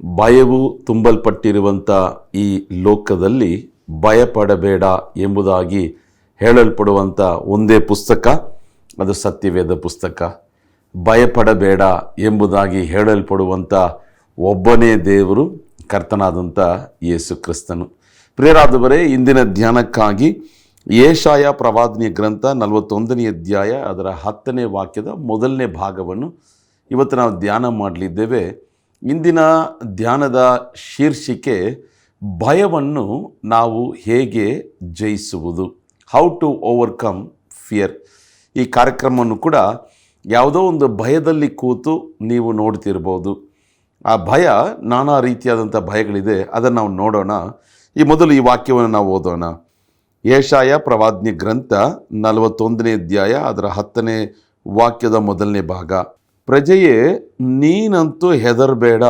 ಭಯವು ತುಂಬಲ್ಪಟ್ಟಿರುವಂಥ ಈ ಲೋಕದಲ್ಲಿ ಭಯಪಡಬೇಡ ಎಂಬುದಾಗಿ ಹೇಳಲ್ಪಡುವಂಥ ಒಂದೇ ಪುಸ್ತಕ, ಅದು ಸತ್ಯವೇದ ಪುಸ್ತಕ. ಭಯಪಡಬೇಡ ಎಂಬುದಾಗಿ ಹೇಳಲ್ಪಡುವಂಥ ಒಬ್ಬನೇ ದೇವರು, ಕರ್ತನಾದಂಥ ಯೇಸು ಕ್ರಿಸ್ತನು. ಪ್ರಿಯರಾದವರೇ, ಇಂದಿನ ಧ್ಯಾನಕ್ಕಾಗಿ ಯೆಶಾಯ ಪ್ರವಾದನೆಯ ಗ್ರಂಥ 41ನೇ ಅಧ್ಯಾಯ ಅದರ 10ನೇ ವಾಕ್ಯದ ಮೊದಲನೇ ಭಾಗವನ್ನು ಇವತ್ತು ನಾವು ಧ್ಯಾನ ಮಾಡಲಿದ್ದೇವೆ. ಇಂದಿನ ಧ್ಯಾನದ ಶೀರ್ಷಿಕೆ ಭಯವನ್ನು ನಾವು ಹೇಗೆ ಜಯಿಸುವುದು, ಹೌ ಟು ಓವರ್ಕಮ್ ಫಿಯರ್. ಈ ಕಾರ್ಯಕ್ರಮವನ್ನು ಕೂಡ ಯಾವುದೋ ಒಂದು ಭಯದಲ್ಲಿ ಕೂತು ನೀವು ನೋಡ್ತಿರ್ಬೋದು. ಆ ಭಯ ನಾನಾ ರೀತಿಯಾದಂಥ ಭಯಗಳಿದೆ, ಅದನ್ನು ನಾವು ನೋಡೋಣ. ಮೊದಲು ಈ ವಾಕ್ಯವನ್ನು ನಾವು ಓದೋಣ. ಯೆಶಾಯ ಪ್ರವಾದನೆ ಗ್ರಂಥ 41ನೇ ಅಧ್ಯಾಯ ಅದರ 10ನೇ ವಾಕ್ಯದ ಮೊದಲನೇ ಭಾಗ. ಪ್ರಜೆಯೇ, ನೀನಂತೂ ಹೆದರಬೇಡ,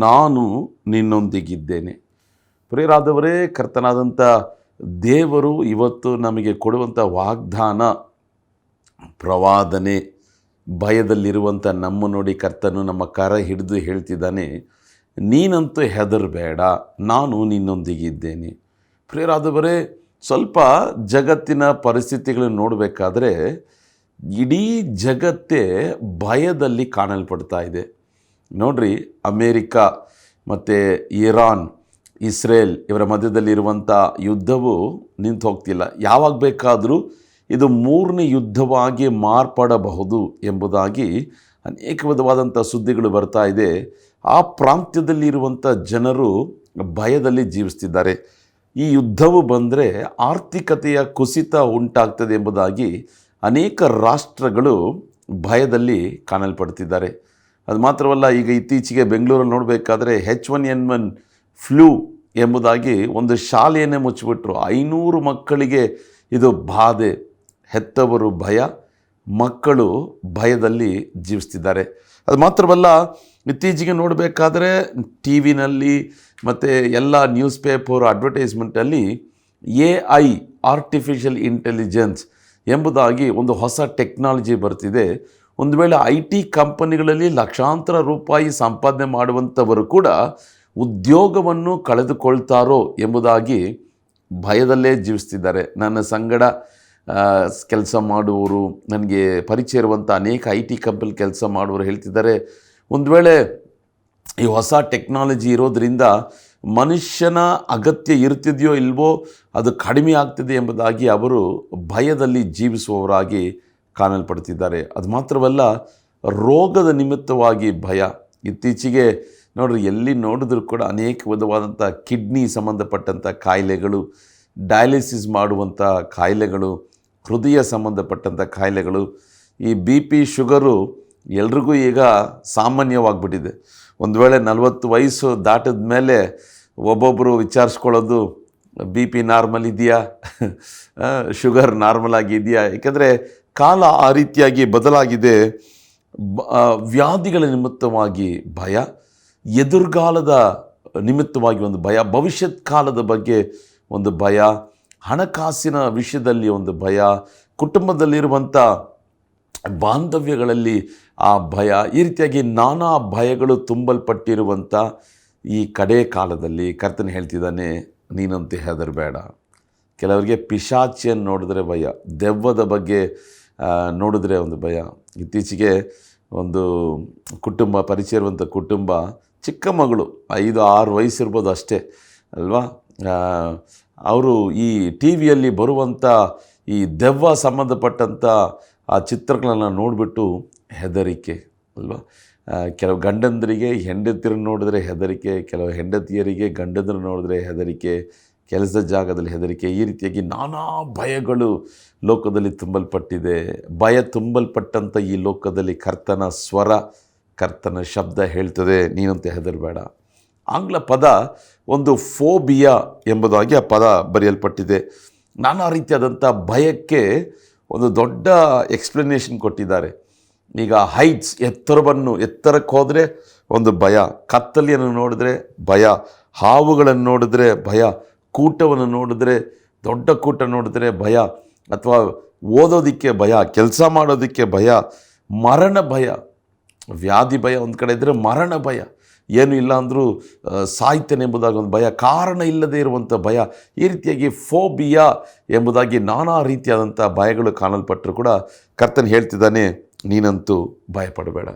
ನಾನು ನಿನ್ನೊಂದಿಗಿದ್ದೇನೆ. ಪ್ರಿಯರಾದವರೇ, ಕರ್ತನಾದಂಥ ದೇವರು ಇವತ್ತು ನಮಗೆ ಕೊಡುವಂಥ ವಾಗ್ದಾನ, ಪ್ರವಾದನೆ. ಭಯದಲ್ಲಿರುವಂಥ ನಮ್ಮ ನೋಡಿ ಕರ್ತನು ನಮ್ಮ ಕರ ಹಿಡಿದು ಹೇಳ್ತಿದ್ದಾನೆ, ನೀನಂತೂ ಹೆದರಬೇಡ, ನಾನು ನಿನ್ನೊಂದಿಗಿದ್ದೇನೆ. ಪ್ರಿಯರಾದವರೇ, ಸ್ವಲ್ಪ ಜಗತ್ತಿನ ಪರಿಸ್ಥಿತಿಗಳನ್ನು ನೋಡಬೇಕಾದ್ರೆ ಇಡೀ ಜಗತ್ತೇ ಭಯದಲ್ಲಿ ಕಾಣಲ್ಪಡ್ತಾ ಇದೆ. ನೋಡ್ರಿ, ಅಮೇರಿಕಾ ಮತ್ತು ಇರಾನ್, ಇಸ್ರೇಲ್ ಇವರ ಮಧ್ಯದಲ್ಲಿರುವಂಥ ಯುದ್ಧವು ನಿಂತು ಹೋಗ್ತಿಲ್ಲ. ಯಾವಾಗ ಬೇಕಾದರೂ ಇದು 3ನೇ ಯುದ್ಧವಾಗಿ ಮಾರ್ಪಡಬಹುದು ಎಂಬುದಾಗಿ ಅನೇಕ ವಿಧವಾದಂಥ ಸುದ್ದಿಗಳು ಬರ್ತಾ ಇದೆ. ಆ ಪ್ರಾಂತ್ಯದಲ್ಲಿರುವಂಥ ಜನರು ಭಯದಲ್ಲಿ ಜೀವಿಸ್ತಿದ್ದಾರೆ. ಈ ಯುದ್ಧವು ಬಂದರೆ ಆರ್ಥಿಕತೆಯ ಕುಸಿತ ಉಂಟಾಗ್ತದೆ ಎಂಬುದಾಗಿ ಅನೇಕ ರಾಷ್ಟ್ರಗಳು ಭಯದಲ್ಲಿ ಕಾಣಲ್ಪಡ್ತಿದ್ದಾರೆ. ಅದು ಮಾತ್ರವಲ್ಲ, ಈಗ ಇತ್ತೀಚೆಗೆ ಬೆಂಗಳೂರಲ್ಲಿ ನೋಡಬೇಕಾದ್ರೆ H1N1 ಫ್ಲೂ ಎಂಬುದಾಗಿ ಒಂದು ಶಾಲೆಯನ್ನೇ ಮುಚ್ಚಿಬಿಟ್ರು. 500 ಮಕ್ಕಳಿಗೆ ಇದು ಬಾಧೆ. ಹೆತ್ತವರು ಭಯ, ಮಕ್ಕಳು ಭಯದಲ್ಲಿ ಜೀವಿಸ್ತಿದ್ದಾರೆ. ಅದು ಮಾತ್ರವಲ್ಲ, ಇತ್ತೀಚೆಗೆ ನೋಡಬೇಕಾದ್ರೆ ಟಿ ವಿನಲ್ಲಿ ಮತ್ತು ಎಲ್ಲ ನ್ಯೂಸ್ ಪೇಪರ್ ಅಡ್ವರ್ಟೈಸ್ಮೆಂಟಲ್ಲಿ AI ಆರ್ಟಿಫಿಷಿಯಲ್ ಇಂಟೆಲಿಜೆನ್ಸ್ ಎಂಬುದಾಗಿ ಒಂದು ಹೊಸ ಟೆಕ್ನಾಲಜಿ ಬರ್ತಿದೆ. ಒಂದು ವೇಳೆ IT ಕಂಪನಿಗಳಲ್ಲಿ ಲಕ್ಷಾಂತರ ರೂಪಾಯಿ ಸಂಪಾದನೆ ಮಾಡುವಂಥವರು ಕೂಡ ಉದ್ಯೋಗವನ್ನು ಕಳೆದುಕೊಳ್ತಾರೋ ಎಂಬುದಾಗಿ ಭಯದಲ್ಲೇ ಜೀವಿಸ್ತಿದ್ದಾರೆ. ನನ್ನ ಸಂಗಡ ಕೆಲಸ ಮಾಡುವವರು, ನನಗೆ ಪರಿಚಯ ಇರುವಂಥ ಅನೇಕ IT ಕಂಪನಿ ಕೆಲಸ ಮಾಡುವವರು ಹೇಳ್ತಿದ್ದಾರೆ, ಒಂದು ವೇಳೆ ಈ ಹೊಸ ಟೆಕ್ನಾಲಜಿ ಇರೋದರಿಂದ ಮನುಷ್ಯನ ಅಗತ್ಯ ಇರ್ತಿದೆಯೋ ಇಲ್ವೋ ಅದು ಕಡಿಮೆ ಆಗ್ತಿದೆ ಎಂಬುದಾಗಿ ಅವರು ಭಯದಲ್ಲಿ ಜೀವಿಸುವವರಾಗಿ ಕಾಣಲ್ಪಡ್ತಿದ್ದಾರೆ. ಅದು ಮಾತ್ರವಲ್ಲ, ರೋಗದ ನಿಮಿತ್ತವಾಗಿ ಭಯ. ಇತ್ತೀಚೆಗೆ ನೋಡ್ರಿ, ಎಲ್ಲಿ ನೋಡಿದ್ರೂ ಕೂಡ ಅನೇಕ ವಿಧವಾದಂಥ ಕಿಡ್ನಿ ಸಂಬಂಧಪಟ್ಟಂಥ ಕಾಯಿಲೆಗಳು, ಡಯಾಲಿಸಿಸ್ ಮಾಡುವಂಥ ಕಾಯಿಲೆಗಳು, ಹೃದಯ ಸಂಬಂಧಪಟ್ಟಂಥ ಕಾಯಿಲೆಗಳು, ಈ BP ಶುಗರು ಎಲ್ರಿಗೂ ಈಗ ಸಾಮಾನ್ಯವಾಗಿಬಿಟ್ಟಿದೆ. ಒಂದು ವೇಳೆ 40 ವಯಸ್ಸು ದಾಟಿದ ಮೇಲೆ ಒಬ್ಬೊಬ್ಬರು ವಿಚಾರಿಸ್ಕೊಳ್ಳೋದು, BP ನಾರ್ಮಲ್ ಇದೆಯಾ, ಶುಗರ್ ನಾರ್ಮಲ್ ಆಗಿದೆಯಾ. ಏಕೆಂದರೆ ಕಾಲ ಆ ರೀತಿಯಾಗಿ ಬದಲಾಗಿದೆ. ವ್ಯಾಧಿಗಳ ನಿಮಿತ್ತವಾಗಿ ಭಯ, ಎದುರುಗಾಲದ ನಿಮಿತ್ತವಾಗಿ ಒಂದು ಭಯ, ಭವಿಷ್ಯತ್ ಕಾಲದ ಬಗ್ಗೆ ಒಂದು ಭಯ, ಹಣಕಾಸಿನ ವಿಷಯದಲ್ಲಿ ಒಂದು ಭಯ, ಕುಟುಂಬದಲ್ಲಿರುವಂಥ ಬಾಂಧವ್ಯಗಳಲ್ಲಿ ಆ ಭಯ. ಈ ರೀತಿಯಾಗಿ ನಾನಾ ಭಯಗಳು ತುಂಬಲ್ಪಟ್ಟಿರುವಂಥ ಈ ಕಡೆ ಕಾಲದಲ್ಲಿ ಕರ್ತನು ಹೇಳ್ತಿದ್ದಾನೆ, ನೀನಂತೂ ಹೆದರಬೇಡ. ಕೆಲವರಿಗೆ ಪಿಶಾಚಿಯನ್ನು ನೋಡಿದ್ರೆ ಭಯ, ದೆವ್ವದ ಬಗ್ಗೆ ನೋಡಿದ್ರೆ ಒಂದು ಭಯ. ಇತ್ತೀಚೆಗೆ ಒಂದು ಕುಟುಂಬ, ಪರಿಚಯ ಇರುವಂಥ ಕುಟುಂಬ, ಚಿಕ್ಕ ಮಗಳು 5-6 ವಯಸ್ಸಿರ್ಬೋದು ಅಷ್ಟೇ ಅಲ್ವಾ, ಅವರು ಈ ಟಿ ವಿಯಲ್ಲಿ ಬರುವಂಥ ಈ ದೆವ್ವ ಸಂಬಂಧಪಟ್ಟಂಥ ಆ ಚಿತ್ರಗಳನ್ನು ನೋಡಿಬಿಟ್ಟು ಹೆದರಿಕೆ ಅಲ್ವಾ. ಕೆಲವು ಗಂಡಂದರಿಗೆ ಹೆಂಡತಿರನ್ನು ನೋಡಿದ್ರೆ ಹೆದರಿಕೆ, ಕೆಲವು ಹೆಂಡತಿಯರಿಗೆ ಗಂಡಂದರನ್ನು ನೋಡಿದ್ರೆ ಹೆದರಿಕೆ, ಕೆಲಸದ ಜಾಗದಲ್ಲಿ ಹೆದರಿಕೆ. ಈ ರೀತಿಯಾಗಿ ನಾನಾ ಭಯಗಳು ಲೋಕದಲ್ಲಿ ತುಂಬಲ್ಪಟ್ಟಿದೆ. ಭಯ ತುಂಬಲ್ಪಟ್ಟಂಥ ಈ ಲೋಕದಲ್ಲಿ ಕರ್ತನ ಸ್ವರ, ಕರ್ತನ ಶಬ್ದ ಹೇಳ್ತದೆ, ನೀನಂತೂ ಹೆದರಬೇಡ. ಆಂಗ್ಲ ಪದ ಒಂದು ಫೋಬಿಯಾ ಎಂಬುದಾಗಿ ಆ ಪದ ಬರೆಯಲ್ಪಟ್ಟಿದೆ. ನಾನಾ ರೀತಿಯಾದಂಥ ಭಯಕ್ಕೆ ಒಂದು ದೊಡ್ಡ ಎಕ್ಸ್ಪ್ಲನೇಷನ್ ಕೊಟ್ಟಿದ್ದಾರೆ. ಈಗ ಹೈಟ್ಸ್, ಎತ್ತರಕ್ಕೆ ಹೋದರೆ ಒಂದು ಭಯ, ಕತ್ತಲೆಯನ್ನು ನೋಡಿದ್ರೆ ಭಯ, ಹಾವುಗಳನ್ನು ನೋಡಿದ್ರೆ ಭಯ, ಕೂಟವನ್ನು ನೋಡಿದ್ರೆ, ದೊಡ್ಡ ಕೂಟ ನೋಡಿದ್ರೆ ಭಯ, ಅಥವಾ ಓದೋದಕ್ಕೆ ಭಯ, ಕೆಲಸ ಮಾಡೋದಕ್ಕೆ ಭಯ, ಮರಣ ಭಯ. ವ್ಯಾಧಿ ಭಯ ಒಂದು ಕಡೆ ಇದ್ದರೆ ಮರಣ ಭಯ. ಏನು ಇಲ್ಲ ಅಂದರೂ ಸಾಯ್ತೇನೆ ಎಂಬುದಾಗಿ ಒಂದು ಭಯ, ಕಾರಣ ಇಲ್ಲದೆ ಇರುವಂಥ ಭಯ, ಈ ರೀತಿಯಾಗಿ ಫೋಬಿಯಾ ಎಂಬುದಾಗಿ ನಾನಾ ರೀತಿಯಾದಂಥ ಭಯಗಳು ಕಾಣಲ್ಪಟ್ಟರು ಕೂಡ ಕರ್ತನು ಹೇಳ್ತಿದ್ದಾನೆ, ನೀನಂತೂ ಭಯಪಡಬೇಡ.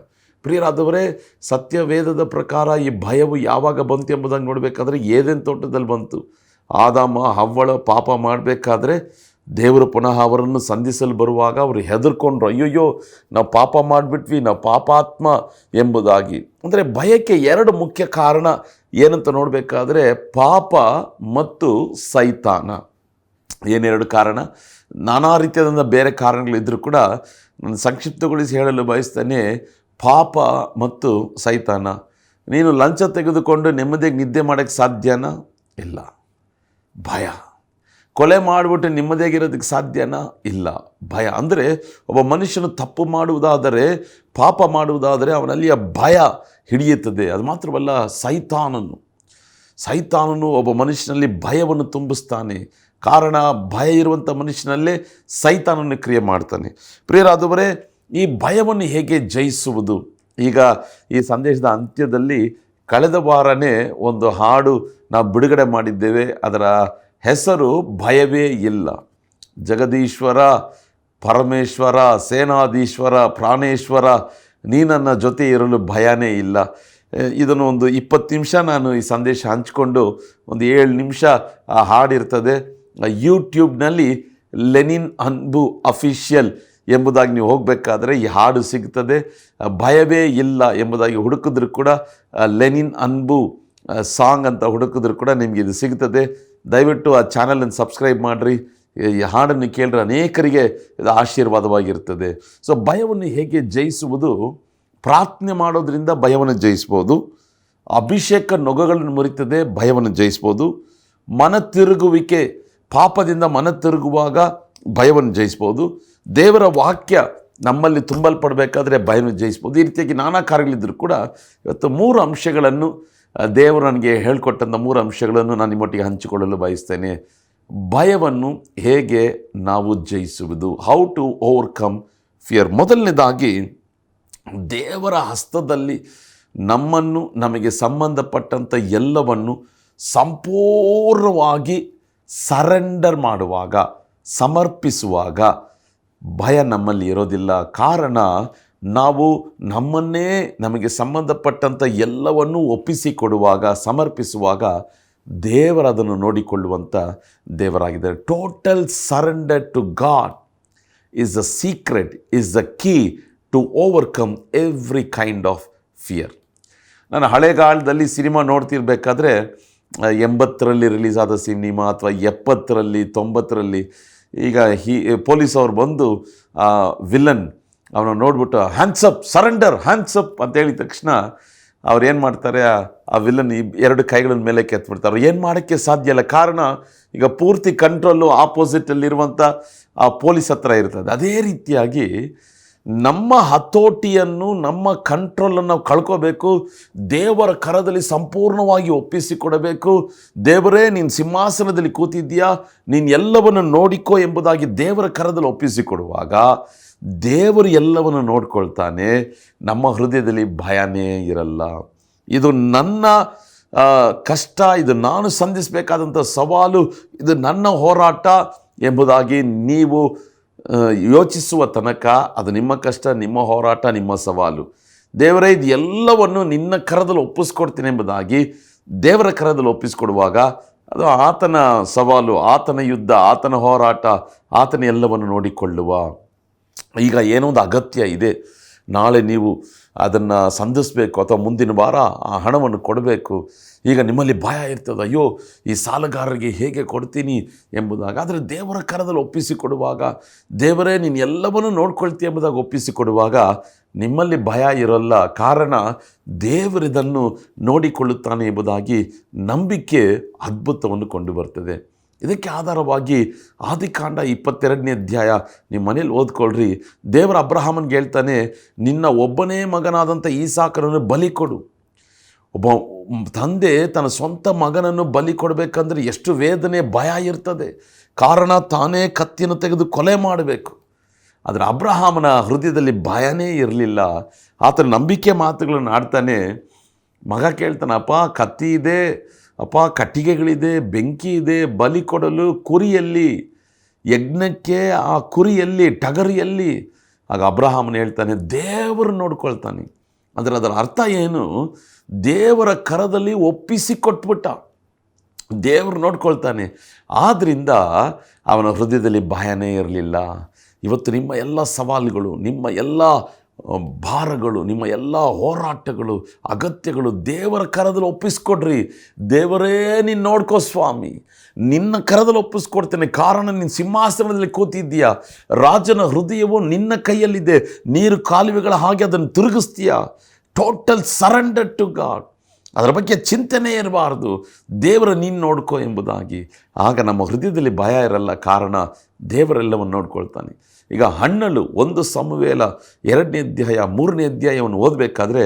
ಪ್ರಿಯರಾದವರೇ, ಸತ್ಯವೇದದ ಪ್ರಕಾರ ಈ ಭಯವು ಯಾವಾಗ ಬಂತು ಎಂಬುದಾಗಿ ನೋಡಬೇಕಾದ್ರೆ ಏದೆನ್ ತೋಟದಲ್ಲಿ ಬಂತು. ಆದಾಮ ಹವ್ವಳ ಪಾಪ ಮಾಡಬೇಕಾದ್ರೆ ದೇವರು ಪುನಃ ಅವರನ್ನು ಸಂಧಿಸಲು ಬರುವಾಗ ಅವರು ಹೆದರ್ಕೊಂಡ್ರು, ಅಯ್ಯೋಯ್ಯೋ ನಾವು ಪಾಪ ಮಾಡಿಬಿಟ್ವಿ, ನಾವು ಪಾಪಾತ್ಮ ಎಂಬುದಾಗಿ. ಅಂದರೆ ಭಯಕ್ಕೆ ಎರಡು ಮುಖ್ಯ ಕಾರಣ ಏನಂತ ನೋಡಬೇಕಾದ್ರೆ ಪಾಪ ಮತ್ತು ಸೈತಾನ. ಏನೆರಡು ಕಾರಣ? ನಾನಾ ರೀತಿಯಾದಂಥ ಬೇರೆ ಕಾರಣಗಳಿದ್ದರೂ ಕೂಡ ನಾನು ಸಂಕ್ಷಿಪ್ತಗೊಳಿಸಿ ಹೇಳಲು ಬಯಸ್ತೇನೆ. ಪಾಪ ಮತ್ತು ಸೈತಾನ. ನೀನು ಲಂಚ ತೆಗೆದುಕೊಂಡು ನೆಮ್ಮದಿಯಾಗಿ ನಿದ್ದೆ ಮಾಡೋಕ್ಕೆ ಸಾಧ್ಯನಾ? ಇಲ್ಲ. ಭಯ. ಕೊಲೆ ಮಾಡಿಬಿಟ್ಟು ನೆಮ್ಮದಿಯಾಗಿರೋದಕ್ಕೆ ಸಾಧ್ಯನಾ? ಇಲ್ಲ. ಭಯ. ಅಂದರೆ ಒಬ್ಬ ಮನುಷ್ಯನು ತಪ್ಪು ಮಾಡುವುದಾದರೆ, ಪಾಪ ಮಾಡುವುದಾದರೆ ಅವನಲ್ಲಿ ಆ ಭಯ ಹಿಡಿಯುತ್ತದೆ. ಅದು ಮಾತ್ರವಲ್ಲ, ಸೈತಾನನು ಒಬ್ಬ ಮನುಷ್ಯನಲ್ಲಿ ಭಯವನ್ನು ತುಂಬಿಸ್ತಾನೆ. ಕಾರಣ, ಭಯ ಇರುವಂಥ ಮನುಷ್ಯನಲ್ಲೇ ಸೈತಾನನ್ನು ಕ್ರಿಯೆ ಮಾಡ್ತಾನೆ. ಪ್ರಿಯರಾದವರೇ, ಈ ಭಯವನ್ನು ಹೇಗೆ ಜಯಿಸುವುದು? ಈಗ ಈ ಸಂದೇಶದ ಅಂತ್ಯದಲ್ಲಿ ಕಳೆದ ವಾರನೇ ಒಂದು ಹಾಡು ನಾವು ಬಿಡುಗಡೆ ಮಾಡಿದ್ದೇವೆ. ಅದರ ಹೆಸರು ಭಯವೇ ಇಲ್ಲ. ಜಗದೀಶ್ವರ, ಪರಮೇಶ್ವರ, ಸೇನಾಧೀಶ್ವರ, ಪ್ರಾಣೇಶ್ವರ, ನೀ ನನ್ನ ಜೊತೆ ಇರಲು ಭಯನೇ ಇಲ್ಲ. ಇದನ್ನು ಒಂದು 20 ನಿಮಿಷ ನಾನು ಈ ಸಂದೇಶ ಹಂಚಿಕೊಂಡು ಒಂದು 7 ನಿಮಿಷ ಆ ಹಾಡಿರ್ತದೆ. ಯೂಟ್ಯೂಬ್ನಲ್ಲಿ ಲೆನಿನ್ ಅನ್ಬು ಅಫಿಷಿಯಲ್ ಎಂಬುದಾಗಿ ನೀವು ಹೋಗಬೇಕಾದ್ರೆ ಈ ಹಾಡು ಸಿಗ್ತದೆ. ಭಯವೇ ಇಲ್ಲ ಎಂಬುದಾಗಿ ಹುಡುಕಿದ್ರು ಕೂಡ ಲೆನಿನ್ ಅನ್ಬು ಸಾಂಗ್ ಅಂತ ಹುಡುಕಿದ್ರು ಕೂಡ ನಿಮಗೆ ಇದು ಸಿಗ್ತದೆ. ದಯವಿಟ್ಟು ಆ ಚಾನಲನ್ನು ಸಬ್ಸ್ಕ್ರೈಬ್ ಮಾಡಿರಿ. ಈ ಹಾಡನ್ನು ಕೇಳಿದ್ರೆ ಅನೇಕರಿಗೆ ಇದು ಆಶೀರ್ವಾದವಾಗಿರ್ತದೆ. ಸೊ ಭಯವನ್ನು ಹೇಗೆ ಜಯಿಸುವುದು? ಪ್ರಾರ್ಥನೆ ಮಾಡೋದ್ರಿಂದ ಭಯವನ್ನು ಜಯಿಸ್ಬೋದು. ಅಭಿಷೇಕ ನೊಗಗಳನ್ನು ಮುರಿತದೆ, ಭಯವನ್ನು ಜಯಿಸ್ಬೋದು. ಮನತಿರುಗುವಿಕೆ, ಪಾಪದಿಂದ ಮನತಿರುಗುವಾಗ ಭಯವನ್ನು ಜಯಿಸ್ಬೋದು. ದೇವರ ವಾಕ್ಯ ನಮ್ಮಲ್ಲಿ ತುಂಬಲ್ಪಡಬೇಕಾದ್ರೆ ಭಯವನ್ನು ಜಯಿಸ್ಬೋದು. ಈ ರೀತಿಯಾಗಿ ನಾನಾ ಕಾರ್ಯಗಳಿದ್ದರೂ ಕೂಡ ಇವತ್ತು 3 ಅಂಶಗಳನ್ನು ದೇವರು ನನಗೆ ಹೇಳಿಕೊಟ್ಟಂಥ 3 ಅಂಶಗಳನ್ನು ನಾನು ನಿಮ್ಮೊಟ್ಟಿಗೆ ಹಂಚಿಕೊಳ್ಳಲು ಬಯಸ್ತೇನೆ. ಭಯವನ್ನು ಹೇಗೆ ನಾವು ಜಯಿಸುವುದು? How to overcome fear. ಮೊದಲನೇದಾಗಿ, ದೇವರ ಹಸ್ತದಲ್ಲಿ ನಮ್ಮನ್ನು, ನಮಗೆ ಸಂಬಂಧಪಟ್ಟಂಥ ಎಲ್ಲವನ್ನು ಸಂಪೂರ್ಣವಾಗಿ ಸರೆಂಡರ್ ಮಾಡುವಾಗ, ಸಮರ್ಪಿಸುವಾಗ ಭಯ ನಮ್ಮಲ್ಲಿ ಇರೋದಿಲ್ಲ. ಕಾರಣ, ನಾವು ನಮ್ಮನ್ನೇ, ನಮಗೆ ಸಂಬಂಧಪಟ್ಟಂಥ ಎಲ್ಲವನ್ನೂ ಒಪ್ಪಿಸಿಕೊಡುವಾಗ, ಸಮರ್ಪಿಸುವಾಗ ದೇವರದನ್ನು ನೋಡಿಕೊಳ್ಳುವಂಥ ದೇವರಾಗಿದ್ದಾರೆ. Total surrender to God is the secret, is the key to overcome every kind of fear. ನಾನು ಹಳೆಗಾಲದಲ್ಲಿ ಸಿನಿಮಾ ನೋಡ್ತಿರ್ಬೇಕಾದ್ರೆ 80ರಲ್ಲಿ ರಿಲೀಸ್ ಆದ ಸಿನಿಮಾ ಅಥವಾ 70ರಲ್ಲಿ 90ರಲ್ಲಿ, ಈಗ ಪೊಲೀಸವ್ರು ಬಂದು ವಿಲನ್ ಅವನು ನೋಡ್ಬಿಟ್ಟು ಹ್ಯಾಂಡ್ಸಪ್, ಸರೆಂಡರ್, ಹ್ಯಾಂಡ್ಸಪ್ ಅಂತ ಹೇಳಿದ ತಕ್ಷಣ ಅವ್ರು ಏನು ಮಾಡ್ತಾರೆ, ಆ ವಿಲನ್ 2 ಕೈಗಳನ್ನ ಮೇಲೆ ಕೆತ್ಬಿಡ್ತಾರೆ. ಏನು ಮಾಡೋಕ್ಕೆ ಸಾಧ್ಯ ಇಲ್ಲ. ಕಾರಣ, ಈಗ ಪೂರ್ತಿ ಕಂಟ್ರೋಲು ಆಪೋಸಿಟಲ್ಲಿರುವಂಥ ಆ ಪೊಲೀಸ್ ಹತ್ರ ಇರ್ತದೆ. ಅದೇ ರೀತಿಯಾಗಿ ನಮ್ಮ ಹತೋಟಿಯನ್ನು, ನಮ್ಮ ಕಂಟ್ರೋಲನ್ನು ನಾವು ಕಳ್ಕೋಬೇಕು. ದೇವರ ಕರದಲ್ಲಿ ಸಂಪೂರ್ಣವಾಗಿ ಒಪ್ಪಿಸಿಕೊಡಬೇಕು. ದೇವರೇ, ನೀನು ಸಿಂಹಾಸನದಲ್ಲಿ ಕೂತಿದ್ದೀಯಾ, ನೀನು ಎಲ್ಲವನ್ನು ನೋಡಿಕೋ ಎಂಬುದಾಗಿ ದೇವರ ಕರದಲ್ಲಿ ಒಪ್ಪಿಸಿಕೊಡುವಾಗ ದೇವರು ಎಲ್ಲವನ್ನು ನೋಡ್ಕೊಳ್ತಾನೆ. ನಮ್ಮ ಹೃದಯದಲ್ಲಿ ಭಯನೇ ಇರಲ್ಲ. ಇದು ನನ್ನ ಕಷ್ಟ, ಇದು ನಾನು ಸಂಧಿಸಬೇಕಾದಂಥ ಸವಾಲು, ಇದು ನನ್ನ ಹೋರಾಟ ಎಂಬುದಾಗಿ ನೀವು ಯೋಚಿಸುವ ತನಕ ಅದು ನಿಮ್ಮ ಕಷ್ಟ, ನಿಮ್ಮ ಹೋರಾಟ, ನಿಮ್ಮ ಸವಾಲು. ದೇವರೇ, ಇದು ಎಲ್ಲವನ್ನು ನಿನ್ನ ಕರದಲ್ಲಿ ಒಪ್ಪಿಸ್ಕೊಡ್ತೀನಿ ಎಂಬುದಾಗಿ ದೇವರ ಕರದಲ್ಲಿ ಒಪ್ಪಿಸ್ಕೊಡುವಾಗ ಅದು ಆತನ ಸವಾಲು, ಆತನ ಯುದ್ಧ, ಆತನ ಹೋರಾಟ, ಆತನ ಎಲ್ಲವನ್ನು ನೋಡಿಕೊಳ್ಳುವ. ಈಗ ಏನೋ ಒಂದು ಅಗತ್ಯ ಇದೆ, ನಾಳೆ ನೀವು ಅದನ್ನು ಸಂಧಿಸಬೇಕು ಅಥವಾ ಮುಂದಿನ ವಾರ ಆ ಹಣವನ್ನು ಕೊಡಬೇಕು. ಈಗ ನಿಮ್ಮಲ್ಲಿ ಭಯ ಇರ್ತದೆ, ಅಯ್ಯೋ ಈ ಸಾಲಗಾರರಿಗೆ ಹೇಗೆ ಕೊಡ್ತೀನಿ ಎಂಬುದಾಗ. ಆದರೆ ದೇವರ ಕರದಲ್ಲಿ ಒಪ್ಪಿಸಿಕೊಡುವಾಗ, ದೇವರೇ ನೀನು ಎಲ್ಲವನ್ನೂ ನೋಡ್ಕೊಳ್ತೀಯ ಎಂಬುದಾಗಿ ಒಪ್ಪಿಸಿಕೊಡುವಾಗ ನಿಮ್ಮಲ್ಲಿ ಭಯ ಇರೋಲ್ಲ. ಕಾರಣ, ದೇವರಿದನ್ನು ನೋಡಿಕೊಳ್ಳುತ್ತಾನೆ ಎಂಬುದಾಗಿ ನಂಬಿಕೆ ಅದ್ಭುತವನ್ನು ಕೊಂಡು ಬರ್ತದೆ. ಇದಕ್ಕೆ ಆಧಾರವಾಗಿ ಆದಿಕಾಂಡ 22ನೇ ಅಧ್ಯಾಯ ನಿಮ್ಮ ಮನೇಲಿ ಓದ್ಕೊಳ್ರಿ. ದೇವರ ಅಬ್ರಹಾಮನ್ಗೆ ಹೇಳ್ತಾನೆ, ನಿನ್ನ ಒಬ್ಬನೇ ಮಗನಾದಂಥ ಈಸಾಕನನ್ನು ಬಲಿ ಕೊಡು. ಒಬ್ಬ ತಂದೆ ತನ್ನ ಸ್ವಂತ ಮಗನನ್ನು ಬಲಿ ಕೊಡಬೇಕಂದ್ರೆ ಎಷ್ಟು ವೇದನೆ, ಭಯ ಇರ್ತದೆ. ಕಾರಣ, ತಾನೇ ಕತ್ತಿಯನ್ನು ತೆಗೆದು ಕೊಲೆ ಮಾಡಬೇಕು. ಆದರೆ ಅಬ್ರಹಾಮನ ಹೃದಯದಲ್ಲಿ ಭಯನೇ ಇರಲಿಲ್ಲ. ಆತನ ನಂಬಿಕೆ ಮಾತುಗಳನ್ನು ಆಡ್ತಾನೆ, ಮಗ ಕೇಳ್ತಾನೆ, ಅಪ್ಪ ಕತ್ತಿ ಇದೆ, ಅಪ್ಪ ಕಟ್ಟಿಗೆಗಳಿದೆ, ಬೆಂಕಿ ಇದೆ, ಬಲಿ ಕೊಡಲು ಕುರಿಯಲ್ಲಿ, ಯಜ್ಞಕ್ಕೆ ಆ ಕುರಿಯಲ್ಲಿ, ಟಗರಿಯಲ್ಲಿ. ಆಗ ಅಬ್ರಹಾಮನು ಹೇಳ್ತಾನೆ, ದೇವರು ನೋಡ್ಕೊಳ್ತಾನೆ. ಅಂದರೆ ಅದರ ಅರ್ಥ ಏನು? ದೇವರ ಕರದಲ್ಲಿ ಒಪ್ಪಿಸಿಕೊಟ್ಬಿಟ್ಟ, ದೇವರು ನೋಡ್ಕೊಳ್ತಾನೆ. ಆದ್ದರಿಂದ ಅವನ ಹೃದಯದಲ್ಲಿ ಭಯನೇ ಇರಲಿಲ್ಲ. ಇವತ್ತು ನಿಮ್ಮ ಎಲ್ಲ ಸವಾಲುಗಳು, ನಿಮ್ಮ ಎಲ್ಲ ಭಾರಗಳು, ನಿಮ್ಮ ಎಲ್ಲ ಹೋರಾಟಗಳು, ಅಗತ್ಯಗಳು ದೇವರ ಕರದಲ್ಲಿ ಒಪ್ಪಿಸ್ಕೊಡ್ರಿ. ದೇವರೇ ನೀನು ನೋಡ್ಕೋ ಸ್ವಾಮಿ, ನಿನ್ನ ಕರದಲ್ಲಿ ಒಪ್ಪಿಸ್ಕೊಡ್ತೇನೆ. ಕಾರಣ ನೀನು ಸಿಂಹಾಸನದಲ್ಲಿ ಕೂತಿದ್ದೀಯಾ, ರಾಜನ ಹೃದಯವು ನಿನ್ನ ಕೈಯಲ್ಲಿದೆ, ನೀರು ಕಾಲುವೆಗಳ ಹಾಗೆ ಅದನ್ನು ತಿರುಗಿಸ್ತೀಯ. Total surrender to God. ಅದರ ಬಗ್ಗೆ ಚಿಂತನೆ ಇರಬಾರ್ದು, ದೇವರ ನೀನು ನೋಡ್ಕೋ ಎಂಬುದಾಗಿ. ಆಗ ನಮ್ಮ ಹೃದಯದಲ್ಲಿ ಭಯ ಇರಲ್ಲ, ಕಾರಣ ದೇವರೆಲ್ಲವನ್ನು ನೋಡ್ಕೊಳ್ತಾನೆ. ಈಗ ಹನ್ನಳು 1 ಸಮುವೇಲ 2ನೇ ಅಧ್ಯಾಯ 3ನೇ ಅಧ್ಯಾಯವನ್ನು ಓದಬೇಕಾದ್ರೆ,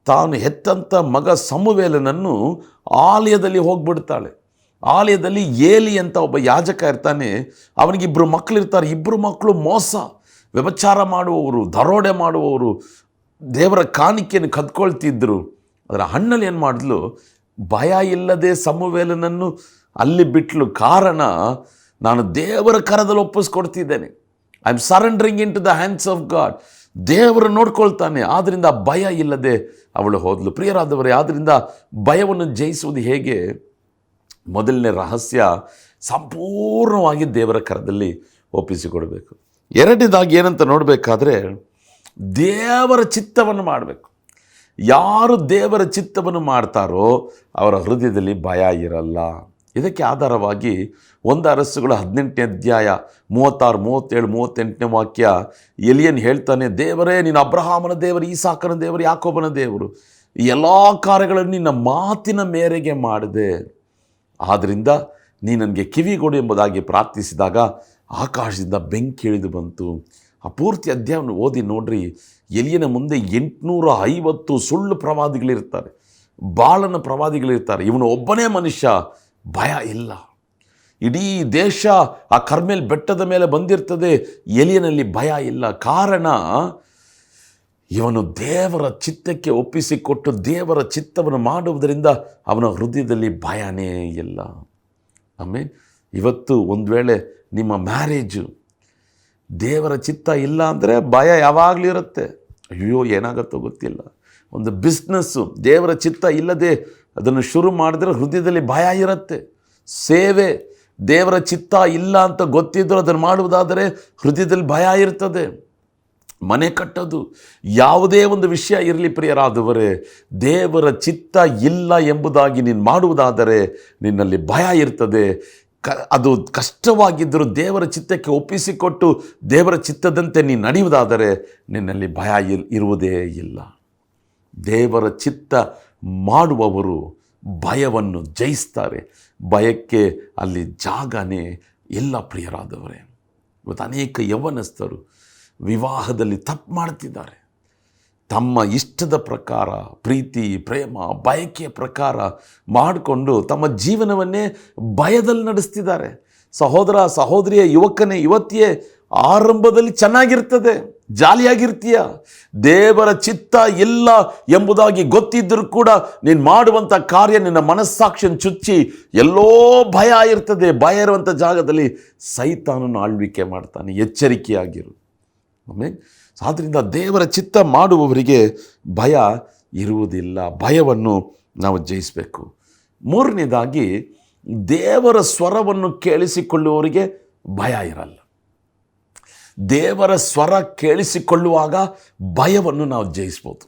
ತಾನು ಹೆತ್ತಂಥ ಮಗ ಸಮುವೇಲನನ್ನು ಆಲಯದಲ್ಲಿ ಹೋಗ್ಬಿಡ್ತಾಳೆ. ಆಲಯದಲ್ಲಿ ಏಲಿ ಅಂತ ಒಬ್ಬ ಯಾಜಕ ಇರ್ತಾನೆ, ಅವನಿಗೆ 2 ಮಕ್ಕಳಿರ್ತಾರೆ. 2 ಮಕ್ಕಳು ಮೋಸ, ವ್ಯಭಿಚಾರ ಮಾಡುವವರು, ದರೋಡೆ ಮಾಡುವವರು, ದೇವರ ಕಾಣಿಕೆಯನ್ನು ಕದ್ಕೊಳ್ತಿದ್ದರು. ಅದರ ಹಣ್ಣಲ್ಲಿ ಏನು ಮಾಡಿದ್ಲು? ಭಯ ಇಲ್ಲದೆ ಸಮುವೇಲನನ್ನು ಅಲ್ಲಿ ಬಿಟ್ಲು. ಕಾರಣ, ನಾನು ದೇವರ ಕರದಲ್ಲಿ ಒಪ್ಪಿಸ್ಕೊಡ್ತಿದ್ದೇನೆ. I am surrendering into the hands of God. ದೇವರು ನೋಡ್ಕೊಳ್ತಾನೆ. ಆದ್ದರಿಂದ ಭಯ ಇಲ್ಲದೆ ಅವಳು ಹೋದ್ಲು. ಪ್ರಿಯರಾದವರೇ, ಆದ್ದರಿಂದ ಭಯವನ್ನು ಜಯಿಸುವುದು ಹೇಗೆ? ಮೊದಲನೇ ರಹಸ್ಯ, ಸಂಪೂರ್ಣವಾಗಿ ದೇವರ ಕರದಲ್ಲಿ ಒಪ್ಪಿಸಿಕೊಡಬೇಕು. ಎರಡನೇದಾಗಿ ಏನಂತ ನೋಡಬೇಕಾದ್ರೆ, ದೇವರ ಚಿತ್ತವನ್ನು ಮಾಡಬೇಕು. ಯಾರು ದೇವರ ಚಿತ್ತವನ್ನು ಮಾಡ್ತಾರೋ ಅವರ ಹೃದಯದಲ್ಲಿ ಭಯ ಇರಲ್ಲ. ಇದಕ್ಕೆ ಆಧಾರವಾಗಿ 1 ಅರಸುಗಳ 18ನೇ ಅಧ್ಯಾಯ 36, 37, 38ನೇ ವಾಕ್ಯ, ಎಲಿಯನ್ ಹೇಳ್ತಾನೆ, ದೇವರೇ ನೀನು ಅಬ್ರಹಾಮನ ದೇವರು, ಈಸಾಕನ ದೇವರು, ಯಾಕೋಬನ ದೇವರು, ಈ ಎಲ್ಲ ಕಾರ್ಯಗಳನ್ನು ನಿನ್ನ ಮಾತಿನ ಮೇರೆಗೆ ಮಾಡಿದೆ. ಆದ್ದರಿಂದ ನೀ ನನಗೆ ಕಿವಿಗೊಡು ಎಂಬುದಾಗಿ ಪ್ರಾರ್ಥಿಸಿದಾಗ ಆಕಾಶದಿಂದ ಬೆಂಕಿ ಇಳಿದು ಬಂತು. ಆ ಪೂರ್ತಿ ಅಧ್ಯಾಯವನ್ನು ಓದಿ ನೋಡ್ರಿ. ಎಲಿಯನ ಮುಂದೆ 850 ಸುಳ್ಳು ಪ್ರವಾದಿಗಳಿರ್ತಾರೆ, ಬಾಳನ ಪ್ರವಾದಿಗಳಿರ್ತಾರೆ. ಇವನು ಒಬ್ಬನೇ ಮನುಷ್ಯ, ಭಯ ಇಲ್ಲ. ಇಡೀ ದೇಶ ಆ ಕರ್ಮೇಲ್ ಬೆಟ್ಟದ ಮೇಲೆ ಬಂದಿರ್ತದೆ, ಎಲಿಯನಲ್ಲಿ ಭಯ ಇಲ್ಲ. ಕಾರಣ, ಇವನು ದೇವರ ಚಿತ್ತಕ್ಕೆ ಒಪ್ಪಿಸಿಕೊಟ್ಟು ದೇವರ ಚಿತ್ತವನ್ನು ಮಾಡುವುದರಿಂದ ಅವನ ಹೃದಯದಲ್ಲಿ ಭಯನೇ ಇಲ್ಲ. ಆಮೇಲೆ ಇವತ್ತು ಒಂದು ವೇಳೆ ನಿಮ್ಮ ಮ್ಯಾರೇಜು ದೇವರ ಚಿತ್ತ ಇಲ್ಲ ಅಂದರೆ ಭಯ ಯಾವಾಗಲೂ ಇರುತ್ತೆ. ಅಯ್ಯೋ ಏನಾಗುತ್ತೋ ಗೊತ್ತಿಲ್ಲ. ಒಂದು ಬಿಸ್ನೆಸ್ಸು ದೇವರ ಚಿತ್ತ ಇಲ್ಲದೆ ಅದನ್ನು ಶುರು ಮಾಡಿದ್ರೆ ಹೃದಯದಲ್ಲಿ ಭಯ ಇರುತ್ತೆ. ಸೇವೆ ದೇವರ ಚಿತ್ತ ಇಲ್ಲ ಅಂತ ಗೊತ್ತಿದ್ದರೂ ಅದನ್ನು ಮಾಡುವುದಾದರೆ ಹೃದಯದಲ್ಲಿ ಭಯ ಇರ್ತದೆ. ಮನೆ ಕಟ್ಟೋದು, ಯಾವುದೇ ಒಂದು ವಿಷಯ ಇರಲಿ ಪ್ರಿಯರಾದವರೇ, ದೇವರ ಚಿತ್ತ ಇಲ್ಲ ಎಂಬುದಾಗಿ ನೀನು ಮಾಡುವುದಾದರೆ ನಿನ್ನಲ್ಲಿ ಭಯ ಇರ್ತದೆ. ಅದು ಕಷ್ಟವಾಗಿದ್ದರೂ ದೇವರ ಚಿತ್ತಕ್ಕೆ ಒಪ್ಪಿಸಿಕೊಟ್ಟು ದೇವರ ಚಿತ್ತದಂತೆ ನೀನು ನಡೆಯುವುದಾದರೆ ನಿನ್ನಲ್ಲಿ ಭಯ ಇರುವುದೇ ಇಲ್ಲ. ದೇವರ ಚಿತ್ತ ಮಾಡುವವರು ಭಯವನ್ನು ಜಯಿಸ್ತಾರೆ. ಭಯಕ್ಕೆ ಅಲ್ಲಿ ಜಾಗನೇ ಇಲ್ಲ ಪ್ರಿಯರಾದವರೇ. ಇವತ್ತು ಅನೇಕ ಯೌವನಸ್ಥರು ವಿವಾಹದಲ್ಲಿ ತಪ್ಪು ಮಾಡ್ತಿದ್ದಾರೆ. ತಮ್ಮ ಇಷ್ಟದ ಪ್ರಕಾರ, ಪ್ರೀತಿ, ಪ್ರೇಮ, ಬಯಕೆಯ ಪ್ರಕಾರ ಮಾಡಿಕೊಂಡು ತಮ್ಮ ಜೀವನವನ್ನೇ ಭಯದಲ್ಲಿ ನಡೆಸ್ತಿದ್ದಾರೆ. ಸಹೋದರ, ಸಹೋದರಿಯ, ಯುವಕನೇ, ಯುವತಿಯೇ, ಆರಂಭದಲ್ಲಿ ಚೆನ್ನಾಗಿರ್ತದೆ, ಜಾಲಿಯಾಗಿರ್ತೀಯ. ದೇವರ ಚಿತ್ತ ಇಲ್ಲ ಎಂಬುದಾಗಿ ಗೊತ್ತಿದ್ದರೂ ಕೂಡ ನೀನು ಮಾಡುವಂಥ ಕಾರ್ಯ ನಿನ್ನ ಮನಸ್ಸಾಕ್ಷಿಯನ್ನು ಚುಚ್ಚಿ ಎಲ್ಲೋ ಭಯ ಇರ್ತದೆ. ಭಯ ಇರುವಂಥ ಜಾಗದಲ್ಲಿ ಸೈತಾನನು ಆಳ್ವಿಕೆ ಮಾಡ್ತಾನೆ. ಎಚ್ಚರಿಕೆಯಾಗಿರು. ಆಮೇಲೆ ಆದ್ದರಿಂದ ದೇವರ ಚಿತ್ತ ಮಾಡುವವರಿಗೆ ಭಯ ಇರುವುದಿಲ್ಲ. ಭಯವನ್ನು ನಾವು ಜಯಿಸಬೇಕು. ಮೂರನೇದಾಗಿ, ದೇವರ ಸ್ವರವನ್ನು ಕೇಳಿಸಿಕೊಳ್ಳುವವರಿಗೆ ಭಯ ಇರಲ್ಲ. ದೇವರ ಸ್ವರ ಕೇಳಿಸಿಕೊಳ್ಳುವಾಗ ಭಯವನ್ನು ನಾವು ಜಯಿಸ್ಬೋದು.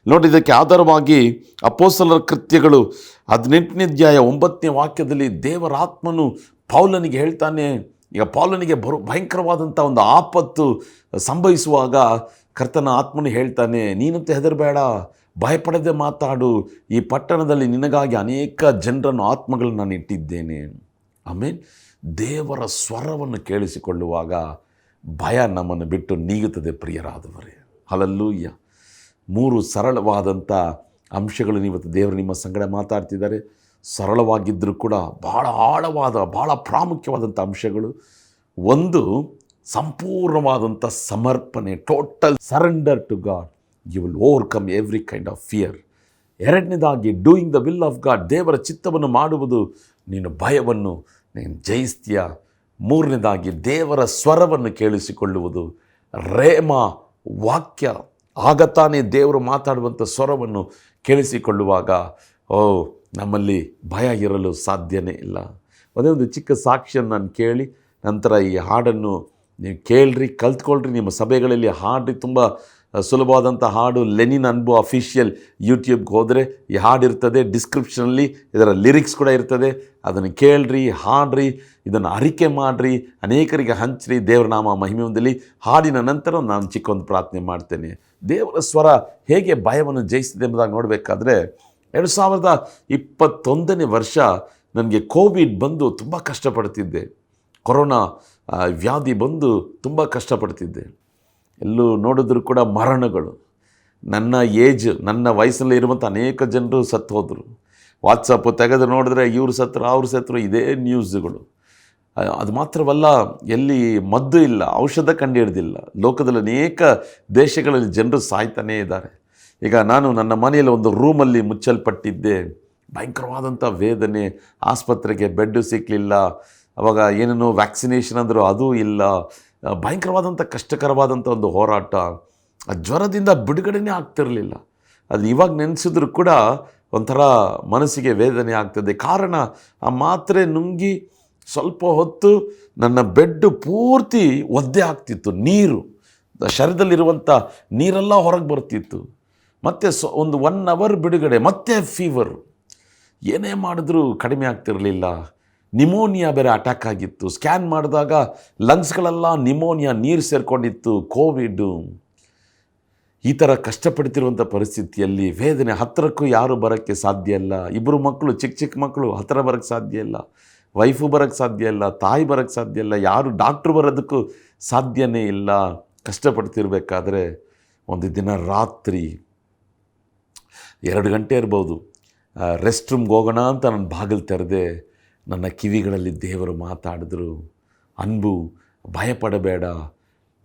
ನೋಡಿ, ಇದಕ್ಕೆ ಆಧಾರವಾಗಿ ಅಪೊಸ್ತಲರ ಕೃತ್ಯಗಳು 18ನೇ ಅಧ್ಯಾಯ 9ನೇ ವಾಕ್ಯದಲ್ಲಿ ದೇವರಾತ್ಮನು ಪೌಲನಿಗೆ ಹೇಳ್ತಾನೆ. ಈಗ ಪೌಲನಿಗೆ ಭಯಂಕರವಾದಂಥ ಒಂದು ಆಪತ್ತು ಸಂಭವಿಸುವಾಗ ಕರ್ತನ ಆತ್ಮನು ಹೇಳ್ತಾನೆ, ನೀನಂತೂ ಹೆದರಬೇಡ, ಭಯಪಡದೆ ಮಾತಾಡು, ಈ ಪಟ್ಟಣದಲ್ಲಿ ನಿನಗಾಗಿ ಅನೇಕ ಜನರನ್ನು, ಆತ್ಮಗಳನ್ನು ನಾನು ಇಟ್ಟಿದ್ದೇನೆ. ಆಮೇಲೆ ದೇವರ ಸ್ವರವನ್ನು ಕೇಳಿಸಿಕೊಳ್ಳುವಾಗ ಭಯ ನಮ್ಮನ್ನು ಬಿಟ್ಟು ನೀಗುತ್ತದೆ ಪ್ರಿಯರಾದವರೇ. ಹಲ್ಲೆಲೂಯ. 3 ಸರಳವಾದಂಥ ಅಂಶಗಳನ್ನು ಇವತ್ತು ದೇವರು ನಿಮ್ಮ ಸಂಗಡ ಮಾತಾಡ್ತಿದ್ದಾರೆ. ಸರಳವಾಗಿದ್ದರೂ ಕೂಡ ಬಹಳ ಆಳವಾದ, ಬಹಳ ಪ್ರಾಮುಖ್ಯವಾದಂಥ ಅಂಶಗಳು. ಒಂದು, ಸಂಪೂರ್ಣವಾದಂಥ ಸಮರ್ಪಣೆ, total surrender to God. You will overcome every kind of fear. ಎರಡನೇದಾಗಿ doing the will of God, ದೇವರ ಚಿತ್ತವನ್ನು ಮಾಡುವುದು, ನೀನು ಭಯವನ್ನು ನೀನು ಜಯಿಸ್ತೀಯ. ಮೂರನೇದಾಗಿ ದೇವರ ಸ್ವರವನ್ನು ಕೇಳಿಸಿಕೊಳ್ಳುವುದು, ರೇಮ ವಾಕ್ಯ, ಆಗ ತಾನೇ ದೇವರು ಮಾತಾಡುವಂಥ ಸ್ವರವನ್ನು ಕೇಳಿಸಿಕೊಳ್ಳುವಾಗ ನಮ್ಮಲ್ಲಿ ಭಯ ಇರಲು ಸಾಧ್ಯನೇ ಇಲ್ಲ. ಒಂದೇ ಒಂದು ಚಿಕ್ಕ ಸಾಕ್ಷಿಯನ್ನು ನಾನು ಕೇಳಿ ನಂತರ ಈ ಹಾಡನ್ನು ನೀವು ಕೇಳ್ರಿ, ಕಲ್ತ್ಕೊಳ್ರಿ. ನಿಮ್ಮ ಸಭೆಗಳಲ್ಲಿ ಹಾಡ್ರಿ, ತುಂಬ ಸುಲಭವಾದಂಥ ಹಾಡು. ಲೆನಿನ್ ಅನುಭವ ಅಫಿಷಿಯಲ್ ಯೂಟ್ಯೂಬ್ಗೆ ಹೋದರೆ ಈ ಹಾಡಿರ್ತದೆ, ಡಿಸ್ಕ್ರಿಪ್ಷನಲ್ಲಿ ಇದರ ಲಿರಿಕ್ಸ್ ಕೂಡ ಇರ್ತದೆ. ಅದನ್ನು ಕೇಳ್ರಿ, ಹಾಡ್ರಿ, ಇದನ್ನು ಅರಿಕೆ ಮಾಡಿರಿ, ಅನೇಕರಿಗೆ ಹಂಚ್ರಿ, ದೇವರ ನಾಮ ಮಹಿಮೆ ಹೊಂದಲಿ. ಹಾಡಿನ ನಂತರ ನಾನು ಚಿಕ್ಕೊಂದು ಪ್ರಾರ್ಥನೆ ಮಾಡ್ತೇನೆ. ದೇವರ ಸ್ವರ ಹೇಗೆ ಭಯವನ್ನು ಜಯಿಸಿದೆ ಎಂಬುದಾಗಿ ನೋಡಬೇಕಾದ್ರೆ 2021ನೇ ವರ್ಷ ನನಗೆ ಕೋವಿಡ್ ಬಂದು ತುಂಬ ಕಷ್ಟಪಡ್ತಿದ್ದೆ. ಕೊರೋನಾ ವ್ಯಾಧಿ ಬಂದು ತುಂಬ ಕಷ್ಟಪಡ್ತಿದ್ದೆ. ಎಲ್ಲೂ ನೋಡಿದ್ರು ಕೂಡ ಮರಣಗಳು. ನನ್ನ ನನ್ನ ವಯಸ್ಸಲ್ಲಿ ಇರುವಂಥ ಅನೇಕ ಜನರು ಸತ್ತು ಹೋದರು. ವಾಟ್ಸಪ್ಪು ತೆಗೆದು ನೋಡಿದ್ರೆ ಇವರು ಸತ್ತರು, ಅವರು ಸತ್ತರು, ಇದೇ ನ್ಯೂಸ್ಗಳು. ಅದು ಮಾತ್ರವಲ್ಲ, ಎಲ್ಲಿ ಮದ್ದು ಇಲ್ಲ, ಔಷಧ ಕಂಡುಹಿಡಿದಿಲ್ಲ. ಲೋಕದಲ್ಲಿ ಅನೇಕ ದೇಶಗಳಲ್ಲಿ ಜನರು ಸಾಯ್ತಾನೇ ಇದ್ದಾರೆ. ಈಗ ನಾನು ನನ್ನ ಮನೆಯಲ್ಲಿ ಒಂದು ರೂಮಲ್ಲಿ ಮುಚ್ಚಲ್ಪಟ್ಟಿದ್ದೆ. ಭಯಂಕರವಾದಂಥ ವೇದನೆ, ಆಸ್ಪತ್ರೆಗೆ ಬೆಡ್ಡು ಸಿಕ್ಕಲಿಲ್ಲ. ಅವಾಗ ಏನೇನೋ ವ್ಯಾಕ್ಸಿನೇಷನ್ ಅಂದರು, ಅದೂ ಇಲ್ಲ. ಭಯಂಕರವಾದಂಥ ಕಷ್ಟಕರವಾದಂಥ ಒಂದು ಹೋರಾಟ. ಆ ಜ್ವರದಿಂದ ಬಿಡುಗಡೆನೇ ಆಗ್ತಿರಲಿಲ್ಲ. ಅದು ಇವಾಗ ನೆನೆಸಿದ್ರು ಕೂಡ ಒಂಥರ ಮನಸ್ಸಿಗೆ ವೇದನೆ ಆಗ್ತದೆ. ಕಾರಣ ಆ ಮಾತ್ರೆ ನುಂಗಿ ಸ್ವಲ್ಪ ಹೊತ್ತು ನನ್ನ ಬೆಡ್ಡು ಪೂರ್ತಿ ಒದ್ದೆ ಆಗ್ತಿತ್ತು. ನೀರು ಶರೀರದಲ್ಲಿರುವಂಥ ನೀರೆಲ್ಲ ಹೊರಗೆ ಬರ್ತಿತ್ತು. ಮತ್ತು ಒಂದು 1 ಅವರ್ ಬಿಡುಗಡೆ, ಮತ್ತೆ ಫೀವರು. ಏನೇ ಮಾಡಿದ್ರೂ ಕಡಿಮೆ ಆಗ್ತಿರಲಿಲ್ಲ. ನಿಮೋನಿಯಾ ಬೇರೆ ಅಟ್ಯಾಕ್ ಆಗಿತ್ತು. ಸ್ಕ್ಯಾನ್ ಮಾಡಿದಾಗ ಲಂಗ್ಸ್ಗಳೆಲ್ಲ ನಿಮೋನಿಯಾ, ನೀರು ಸೇರಿಕೊಂಡಿತ್ತು. ಕೋವಿಡು. ಈ ಥರ ಕಷ್ಟಪಡ್ತಿರುವಂಥ ಪರಿಸ್ಥಿತಿಯಲ್ಲಿ ವೇದನೆ, ಹತ್ತಿರಕ್ಕೂ ಯಾರು ಬರೋಕ್ಕೆ ಸಾಧ್ಯ ಇಲ್ಲ. 2 ಮಕ್ಕಳು, ಚಿಕ್ಕ ಮಕ್ಕಳು, ಹತ್ತಿರ ಬರೋಕ್ಕೆ ಸಾಧ್ಯ ಇಲ್ಲ. ವೈಫು ಬರೋಕ್ಕೆ ಸಾಧ್ಯ ಇಲ್ಲ, ತಾಯಿ ಬರೋಕ್ಕೆ ಸಾಧ್ಯ ಇಲ್ಲ, ಯಾರು ಡಾಕ್ಟ್ರು ಬರೋದಕ್ಕೂ ಸಾಧ್ಯನೇ ಇಲ್ಲ. ಕಷ್ಟಪಡ್ತಿರ್ಬೇಕಾದ್ರೆ ಒಂದು ದಿನ ರಾತ್ರಿ 2 ಗಂಟೆ ಇರ್ಬೋದು, ರೆಸ್ಟ್ ರೂಮ್ಗೆ ಹೋಗೋಣ ಅಂತ ನಾನು ಬಾಗಿಲು ತೆರೆದೆ. ನನ್ನ ಕಿವಿಗಳಲ್ಲಿ ದೇವರು ಮಾತಾಡಿದ್ರು, ಅನ್ಬು, ಭಯಪಡಬೇಡ,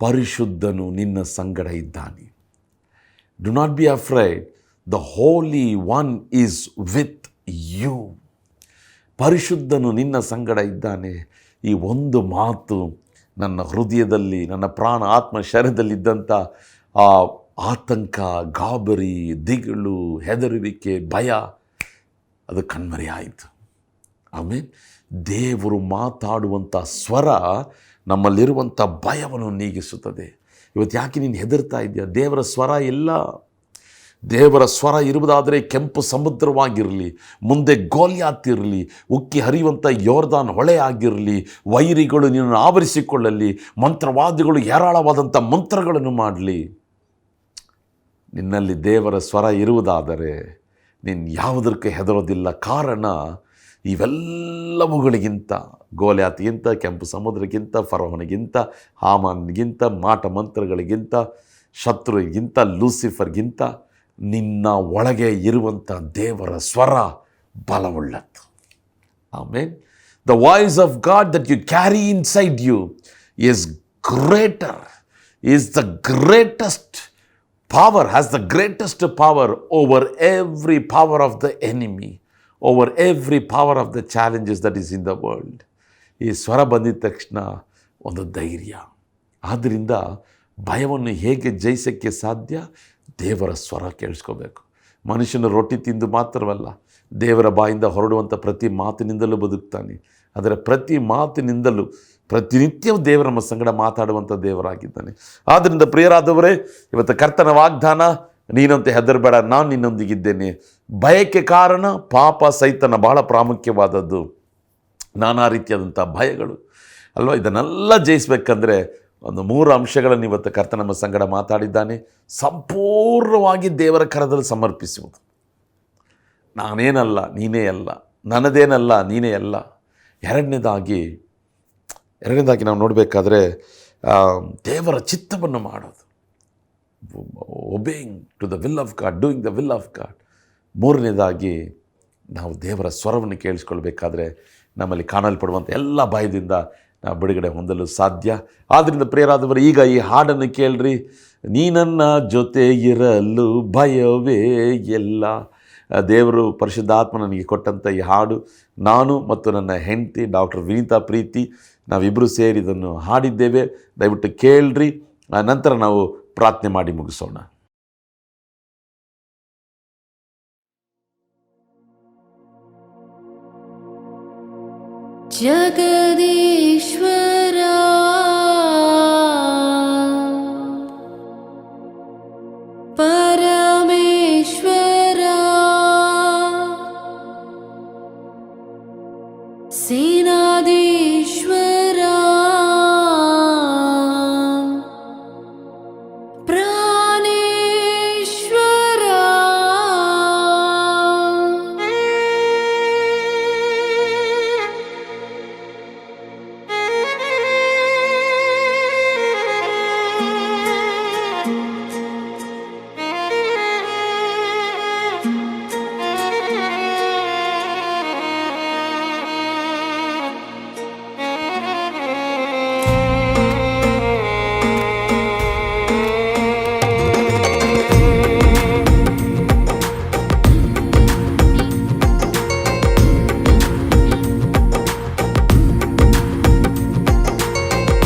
ಪರಿಶುದ್ಧನು ನಿನ್ನ ಸಂಗಡ ಇದ್ದಾನೆ. Do not be afraid, the holy one is with you. ಪರಿಶುದ್ಧನು ನಿನ್ನ ಸಂಗಡ ಇದ್ದಾನೆ. ಈ ಒಂದು ಮಾತು ನನ್ನ ಹೃದಯದಲ್ಲಿ, ನನ್ನ ಪ್ರಾಣ ಆತ್ಮ ಶರೀರದಲ್ಲಿದ್ದಂಥ ಆ ಆತಂಕ, ಗಾಬರಿ, ದಿಗಿಲು, ಹೆದರುವಿಕೆ, ಭಯ ಅದು ಕಣ್ಮರೆ ಆಯಿತು. ಆಮೇಲೆ ದೇವರು ಮಾತಾಡುವಂಥ ಸ್ವರ ನಮ್ಮಲ್ಲಿರುವಂಥ ಭಯವನ್ನು ನೀಗಿಸುತ್ತದೆ. ಇವತ್ತು ಯಾಕೆ ನೀನು ಹೆದರ್ತಾ ಇದೆಯಾ? ದೇವರ ಸ್ವರ ಇಲ್ಲ. ದೇವರ ಸ್ವರ ಇರುವುದಾದರೆ ಕೆಂಪು ಸಮುದ್ರವಾಗಿರಲಿ, ಮುಂದೆ ಗೋಲ್ಯಾತ್ ಇರಲಿ, ಉಕ್ಕಿ ಹರಿಯುವಂಥ ಯೋರ್ದಾನ್ ಹೊಳೆ ಆಗಿರಲಿ, ವೈರಿಗಳು ನಿನ್ನನ್ನು ಆವರಿಸಿಕೊಳ್ಳಲಿ, ಮಂತ್ರವಾದಿಗಳು ಹೇರಾಳವಾದಂಥ ಮಂತ್ರಗಳನ್ನು ಮಾಡಲಿ. ನಿನ್ನಲ್ಲಿ ದೇವರ ಸ್ವರ ಇರುವುದಾದರೆ ನೀನು ಯಾವುದಕ್ಕೆ ಹೆದರೋದಿಲ್ಲ. ಕಾರಣ ಇವೆಲ್ಲವುಗಳಿಗಿಂತ, ಗೋಲ್ಯಾತ್ಗಿಂತ, ಕೆಂಪು ಸಮುದ್ರಕ್ಕಿಂತ, ಫರೋಹನಿಗಿಂತ, ಹಾಮಾನ್ಗಿಂತ, ಮಾಟ ಮಂತ್ರಗಳಿಗಿಂತ, ಶತ್ರುವಿಗಿಂತ, ಲೂಸಿಫರ್ಗಿಂತ ನಿನ್ನ ಒಳಗೆ ಇರುವಂಥ ದೇವರ ಸ್ವರ ಬಲವುಳ್ಳದ್ದು. Amen. The voice of God that you carry inside you is greater, is the greatest power, has the greatest power over every power of the enemy, over every power of the challenges that is in the world. ಈ ಸ್ವರ ಬಂದಿದ ತಕ್ಷಣ ಒಂದು ಧೈರ್ಯ. ಆದ್ದರಿಂದ ಭಯವನ್ನು ಹೇಗೆ ಜಯಿಸೋಕ್ಕೆ ಸಾಧ್ಯ? ದೇವರ ಸ್ವರ ಕೇಳಿಸ್ಕೋಬೇಕು. ಮನುಷ್ಯನು ರೊಟ್ಟಿ ತಿಂದು ಮಾತ್ರವಲ್ಲ, ದೇವರ ಬಾಯಿಂದ ಹೊರಡುವಂಥ ಪ್ರತಿ ಮಾತಿನಿಂದಲೂ ಬದುಕ್ತಾನೆ. ಅದರ ಪ್ರತಿ ಮಾತಿನಿಂದಲೂ ಪ್ರತಿನಿತ್ಯವೂ ದೇವರ ನಮ್ಮ ಸಂಗಡ ಮಾತಾಡುವಂಥ ದೇವರಾಗಿದ್ದಾನೆ. ಆದ್ದರಿಂದ ಪ್ರಿಯರಾದವರೇ, ಇವತ್ತು ಕರ್ತನ ವಾಗ್ದಾನ, ನೀನಂತೆ ಹೆದರಬೇಡ, ನಾನು ನಿನ್ನೊಂದಿಗಿದ್ದೇನೆ. ಭಯಕ್ಕೆ ಕಾರಣ ಪಾಪ, ಸೈತನ ಬಹಳ ಪ್ರಾಮುಖ್ಯವಾದದ್ದು. ನಾನಾ ರೀತಿಯಾದಂಥ ಭಯಗಳು ಅಲ್ವಾ? ಇದನ್ನೆಲ್ಲ ಜಯಿಸಬೇಕಂದ್ರೆ ಒಂದು 3 ಅಂಶಗಳನ್ನು ಇವತ್ತು ಕರ್ತನ ನಮ್ಮ ಸಂಗಡ ಮಾತಾಡಿದ್ದಾನೆ. ಸಂಪೂರ್ಣವಾಗಿ ದೇವರ ಕರದಲ್ಲಿ ಸಮರ್ಪಿಸುವುದು. ನಾನೇನಲ್ಲ, ನೀನೇ ಅಲ್ಲ, ನನ್ನದೇನಲ್ಲ, ನೀನೇ ಅಲ್ಲ. ಎರಡನೇದಾಗಿ ನಾವು ನೋಡಬೇಕಾದ್ರೆ ದೇವರ ಚಿತ್ತವನ್ನು ಮಾಡೋದು, obeying to the will of God, doing the will of God. ಮೂರನೇದಾಗಿ ನಾವು ದೇವರ ಸ್ವರವನ್ನು ಕೇಳಿಸ್ಕೊಳ್ಬೇಕಾದ್ರೆ ನಮ್ಮಲ್ಲಿ ಕಾಣಲ್ಪಡುವಂಥ ಎಲ್ಲ ಭಯದಿಂದ ನಾವು ಬಿಡುಗಡೆ ಹೊಂದಲು ಸಾಧ್ಯ. ಆದ್ದರಿಂದ ಪ್ರಿಯರಾದವರು, ಈಗ ಈ ಹಾಡನ್ನು ಕೇಳ್ರಿ. ನೀ ನನ್ನ ಜೊತೆ ಇರಲು ಭಯವೇ ಎಲ್ಲ, ದೇವರು ಪರಿಶುದ್ಧಾತ್ಮ ನನಗೆ ಕೊಟ್ಟಂಥ ಈ ಹಾಡು ನಾನು ಮತ್ತು ನನ್ನ ಹೆಂಡತಿ ಡಾಕ್ಟರ್ ವಿನೀತಾ ಪ್ರೀತಿ ನಾವಿಬ್ಬರು ಸೇರಿ ಇದನ್ನು ಹಾಡಿದ್ದೇವೆ. ದಯವಿಟ್ಟು ಕೇಳ್ರಿ, ನಂತರ ನಾವು ಪ್ರಾರ್ಥನೆ ಮಾಡಿ ಮುಗಿಸೋಣ. ಜಗದೀಶ್ವರ ಪರಮೇಶ್ವರ ಸೇನಾಧೀಶ್ವರ ಪ್ರಾಣೇಶ್ವರ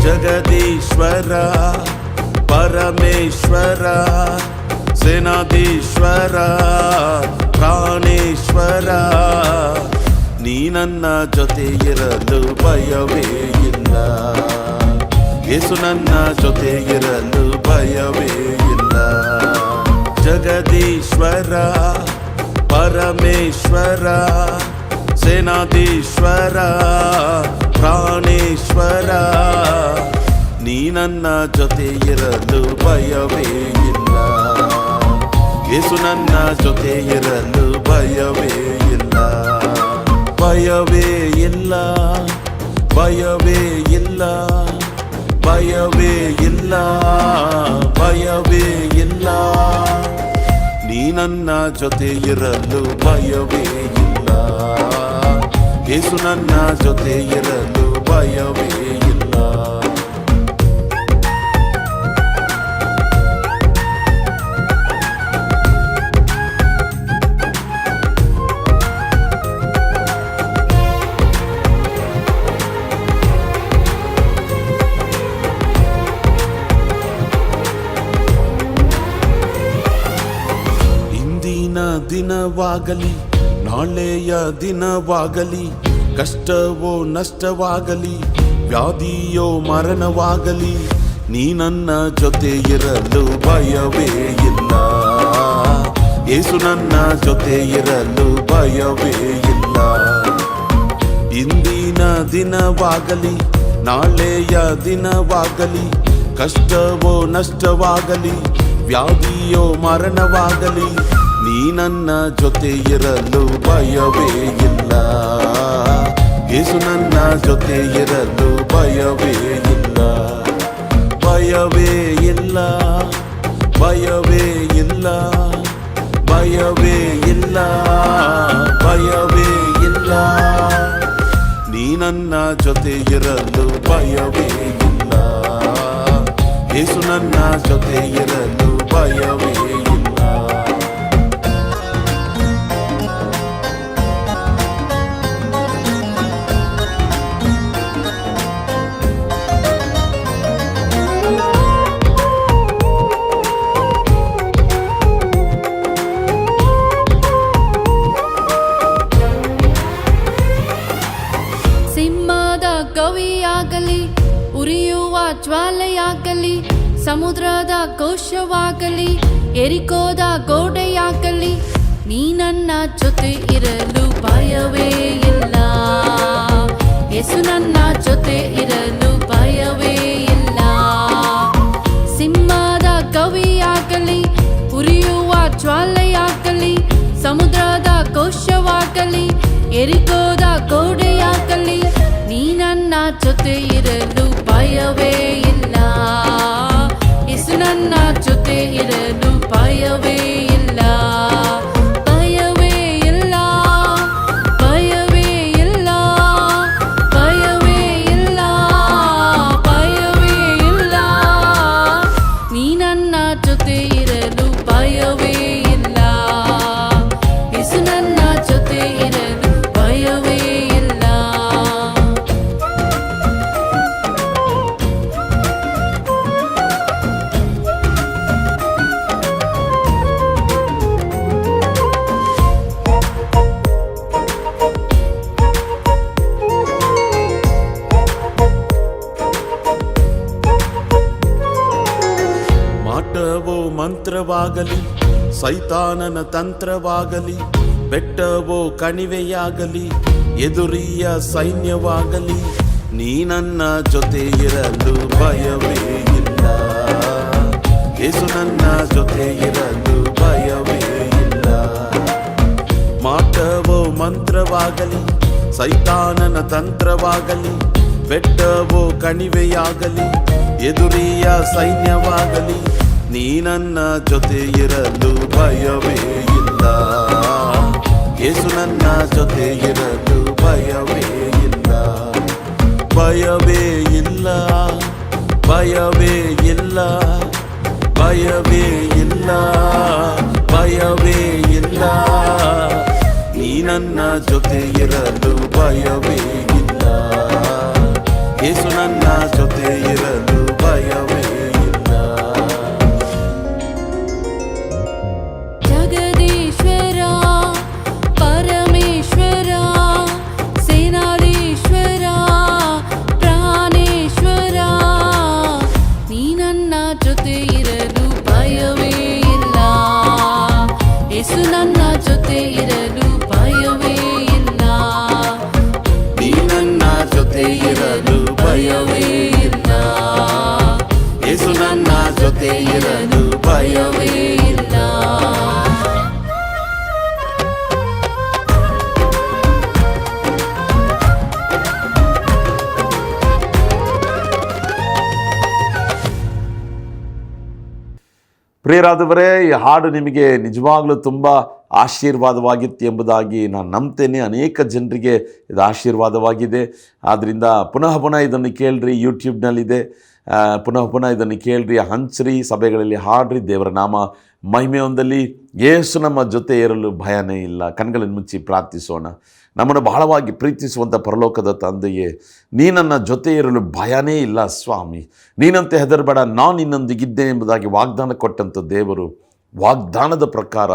ಜಗದೀಶ್ವರ ಪರಮೇಶ್ವರ ಸೇನಾಧೀಶ್ವರ ಪ್ರಾಣೇಶ್ವರ ನೀ ನನ್ನ ಜೊತೆ ಇರಲು ಭಯವೇ ಇಲ್ಲ. ಯೇಸು ನನ್ನ ಜೊತೆ ಇರಲು ಭಯವೇ ಇಲ್ಲ. ಜಗದೀಶ್ವರ ಪರಮೇಶ್ವರ ಸೇನಾಧೀಶ್ವರ ಪ್ರಾಣೇಶ್ವರ ನೀ ನನ್ನ ಜೊತೆ ಇರಲು ಭಯವೇ ಇಲ್ಲ. ಯೇಸು ನನ್ನ ಜೊತೆ ಇರಲು ಭಯವೇ ಇಲ್ಲ. ಭಯವೇ ಇಲ್ಲ, ಭಯವೇ ಇಲ್ಲ, ಭಯವೇ ಇಲ್ಲ, ಭಯವೇ ಇಲ್ಲ. ನೀ ನನ್ನ ಜೊತೆ ಇರಲು ಭಯವೇ ಇಲ್ಲ. ಯೇಸು ನನ್ನ ಜೊತೆ ಇರಲು ಭಯವೇ ಇಲ್ಲ. ಇಂದಿನ ದಿನವಾಗಲಿ ನಾಳೆಯ ದಿನವಾಗಲಿ ಕಷ್ಟವೋ ನಷ್ಟವಾಗಲಿ ವ್ಯಾಧಿಯೋ ಮರಣವಾಗಲಿ ನೀ ನನ್ನ ಜೊತೆ ಇರಲು ಭಯವೇ ಇಲ್ಲ. ಯೇಸು ನನ್ನ ಜೊತೆ ಇರಲು ಭಯವೇ ಇಲ್ಲ. ಇಂದಿನ ದಿನವಾಗಲಿ ನಾಳೆಯ ದಿನವಾಗಲಿ ಕಷ್ಟವೋ ನಷ್ಟವಾಗಲಿ ವ್ಯಾಧಿಯೋ ಮರಣವಾಗಲಿ ನೀ ನನ್ನ ಜೊತೆ ಇರಲು ಭಯವೇ ಇಲ್ಲ. ಯೇಸು ನನ್ನ ಜೊತೆ ಇರಲು ಭಯವೇ ಇಲ್ಲ. ಭಯವೇ ಇಲ್ಲ, ಭಯವೇ ಇಲ್ಲ, ಭಯವೇ ಇಲ್ಲ, ಭಯವೇ ಇಲ್ಲ. ನೀ ನನ್ನ ಜೊತೆ ಇರಲು ಭಯವೇ ಇಲ್ಲ. ಯೇಸು ನನ್ನ ಜೊತೆ ಇರಲು ಭಯವೇ ಇಲ್ಲ. ಸಿಂಹದ ಕವಿಯಾಗಲಿ ಉರಿಯುವ ಜ್ವಾಲೆಯಾಗಲಿ ಸಮುದ್ರದ ಕೋಶವಾಗಲಿ ಎರಿಕೋದ ಗೋಡೆಯಾಗಲಿ ನೀ ನನ್ನ ಜೊತೆ ಇರಲು ಭಯವೇ ಇಲ್ಲ. ಯೇಸು ನನ್ನ ಜೊತೆ ಇರಲು ಭಯವೇ ಇಲ್ಲ. ಸಿಂಹದ ಕವಿಯಾಗಲಿ ಉರಿಯುವ ಜ್ವಾಲೆಯಾಗಲಿ ಸಮುದ್ರದ ಕೋಶವಾಗಲಿ ಎರಿಕೋದ ಗೋಡೆಯಾಗಲಿ ನೀ ನನ್ನ ಜೊತೆ ಇರಲು ಭಯವೇ ಇಲ್ಲ. ಯೇಸು ನನ್ನ ಜೊತೆ ಇರಲು ಭಯವೇ ಇಲ್ಲ. ಭಯವೇ ಇಲ್ಲ, ಭಯವೇ ಇಲ್ಲ, ಭಯವೇ ಇಲ್ಲ, ಭಯವೇ ಇಲ್ಲ. ನೀ ನನ್ನ ಜೊತೆ ಇರಲು ಭಯವೇ ಇಲ್ಲ. ಯೇಸು ಮಂತ್ರವಾಗಲಿ ಸೈತಾನನ ತಂತ್ರವಾಗಲಿ ಬೆಟ್ಟವೋ ಕಣಿವೆಯಾಗಲಿ ಎದುರಿಯ ಸೈನ್ಯವಾಗಲಿ ನೀ ನನ್ನ ಜೊತೆ ಇರಲು ಭಯವೇ ಇಲ್ಲ. ಯೇಸು ನನ್ನ ಜೊತೆ ಇರಲು ಭಯವೇ ಇಲ್ಲ. ಮಾಟವೋ ಮಂತ್ರವಾಗಲಿ ಸೈತಾನನ ತಂತ್ರವಾಗಲಿ ಬೆಟ್ಟವೋ ಕಣಿವೆಯಾಗಲಿ ಎದುರಿಯ ಸೈನ್ಯವಾಗಲಿ ನೀ ನನ್ನ ಜೊತೆ ಇರಲು ಭಯವೇ ಇಲ್ಲ. ಯೇಸು ನನ್ನ ಜೊತೆ ಇರಲು ಭಯವೇ ಇಲ್ಲ. ಭಯವೇ ಇಲ್ಲ, ಭಯವೇ ಇಲ್ಲ, ಭಯವೇ ಇಲ್ಲ, ಭಯವೇ ಇಲ್ಲ. ನೀ ನನ್ನ ಜೊತೆ ಇರಲು ಭಯವೇ ಇಲ್ಲ. ಯೇಸು ನನ್ನ ಜೊತೆ ಇರಲು ಭಯವೇ ಇಲ್ಲ. ಜಗದೀಶ್ವರ ಪರಮೇಶ್ವರ ಸೇನಾಧೀಶ್ವರ ಪ್ರಾಣೇಶ್ವರ ನೀ ನನ್ನ ಜೊತೆ ಇರಲು ಭಯವೇ ಇಲ್ಲ. ಯೇಸು ನನ್ನ ಜೊತೆ ಇರಲು ಭಯವೇ ಇಲ್ಲ. ನೀ ನನ್ನ ಜೊತೆ ಇರಲು ಭಯವೇ ಇಲ್ಲ. ಯೇಸು ನನ್ನ ಜೊತೆ ಇರಲು ಭಯವೇ ಇಲ್ಲ. ಪ್ರಿಯರಾದವರೇ, ಈ ಹಾಡು ನಿಮಗೆ ನಿಜವಾಗ್ಲೂ ತುಂಬ ಆಶೀರ್ವಾದವಾಗಿತ್ತು ಎಂಬುದಾಗಿ ನಾನು ನಂಬ್ತೇನೆ. ಅನೇಕ ಜನರಿಗೆ ಇದು ಆಶೀರ್ವಾದವಾಗಿದೆ. ಆದ್ದರಿಂದ ಪುನಃ ಇದನ್ನು ಕೇಳ್ರಿ, ಯೂಟ್ಯೂಬ್ನಲ್ಲಿದೆ. ಪುನಃ ಇದನ್ನು ಕೇಳ್ರಿ, ಹಂಚ್ರಿ, ಸಭೆಗಳಲ್ಲಿ ಹಾಡ್ರಿ. ದೇವರ ನಾಮ ಮಹಿಮೆ ಹೊಂದಲಿ. ಯೇಸು ನಮ್ಮ ಜೊತೆ ಇರಲು ಭಯನೇ ಇಲ್ಲ. ಕಣ್ಗಳನ್ನು ಮುಚ್ಚಿ ಪ್ರಾರ್ಥಿಸೋಣ. ನಮ್ಮನ್ನು ಬಹಳವಾಗಿ ಪ್ರೀತಿಸುವಂಥ ಪರಲೋಕದ ತಂದೆಯೇ, ನೀ ನನ್ನ ಜೊತೆ ಇರಲು ಭಯನೇ ಇಲ್ಲ ಸ್ವಾಮಿ. ನೀನಂತೆ ಹೆದರಬೇಡ, ನಾನು ನಿನ್ನೊಂದಿಗಿದ್ದೇನೆ ಎಂಬುದಾಗಿ ವಾಗ್ದಾನ ಕೊಟ್ಟಂಥ ದೇವರು, ವಾಗ್ದಾನದ ಪ್ರಕಾರ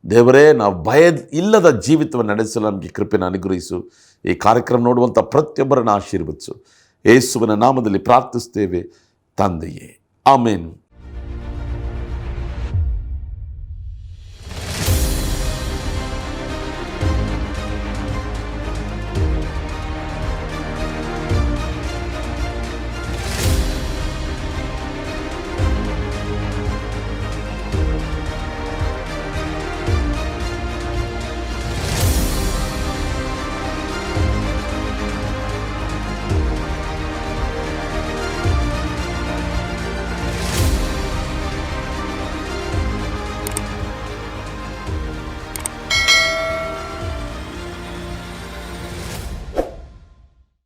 ದೇವರೇ, ನಾವು ಭಯ ಇಲ್ಲದ ಜೀವಿತವನ್ನು ನಡೆಸಲು ನಮಗೆ ಕೃಪೆಯನ್ನು ಅನುಗ್ರಹಿಸು. ಈ ಕಾರ್ಯಕ್ರಮ ನೋಡುವಂಥ ಪ್ರತಿಯೊಬ್ಬರನ್ನು ಆಶೀರ್ವದಿಸು. ಯೇಸುವಿನ ನಾಮದಲ್ಲಿ ಪ್ರಾರ್ಥಿಸ್ತೇವೆ ತಂದೆಯೇ, ಆಮೇನ್.